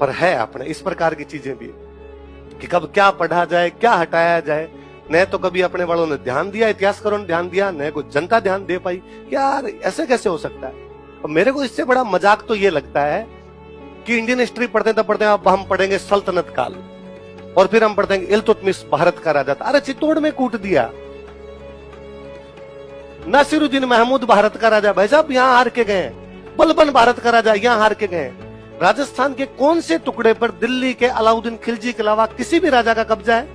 पर है अपने इस प्रकार की चीजें भी कि कब क्या पढ़ा जाए, क्या हटाया जाए। न तो कभी अपने बड़ों ने ध्यान दिया, इतिहासकारों ने ध्यान दिया, न कोई जनता ध्यान दे पाई। यार ऐसे कैसे हो सकता है। और मेरे को इससे बड़ा मजाक तो ये लगता है कि इंडियन हिस्ट्री पढ़ते अब हम पढ़ेंगे सल्तनत काल, और फिर हम पढ़ते हैं इल्तुतमिश भारत का राजा था। अरे चित्तौड़ में कूट दिया। नासिरुद्दीन महमूद भारत का राजा, भाई साहब यहां हार के गए। बलबन भारत का राजा, यहां हार के गए। राजस्थान के कौन से टुकड़े पर दिल्ली के अलाउद्दीन खिलजी के अलावा किसी भी राजा का कब्जा है?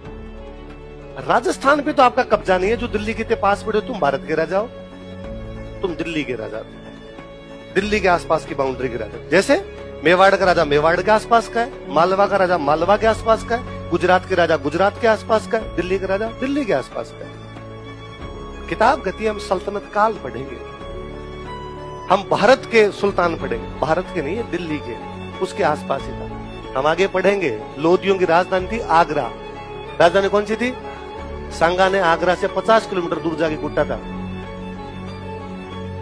राजस्थान पे तो आपका कब्जा नहीं है। जो दिल्ली के पास पड़े, तुम भारत के राजा हो, तुम दिल्ली के राजा, दिल्ली के आसपास की बाउंड्री के राजा। जैसे मेवाड़ का राजा मेवाड़ के आसपास का है, मालवा का राजा मालवा के आसपास का है, गुजरात के राजा गुजरात के आसपास का है, दिल्ली का राजा दिल्ली के आसपास का है। किताब कहती है हम सल्तनत काल पढ़ेंगे, हम भारत के सुल्तान पढ़ेंगे। भारत के नहीं है, दिल्ली के, उसके आसपास ही था। हम आगे पढ़ेंगे लोदियों की राजधानी थी आगरा। राजधानी कौन सी थी? सांगा ने आगरा से 50 किलोमीटर दूर जाके कूटा था।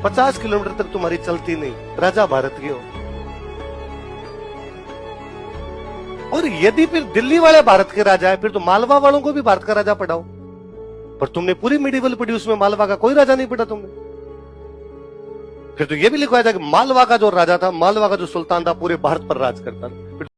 50 किलोमीटर तक तुम्हारी चलती नहीं, राजा भारत के हो। और यदि फिर दिल्ली वाले भारत के राजा है, फिर तो मालवा वालों को भी भारत का राजा पढ़ाओ। पर तुमने पूरी मिडिवल पढ़ी, उसमें मालवा का कोई राजा नहीं पढ़ा तुमने। फिर तो यह भी लिखवाया था कि मालवा का जो राजा था, मालवा का जो सुल्तान था, पूरे भारत पर राज करता था।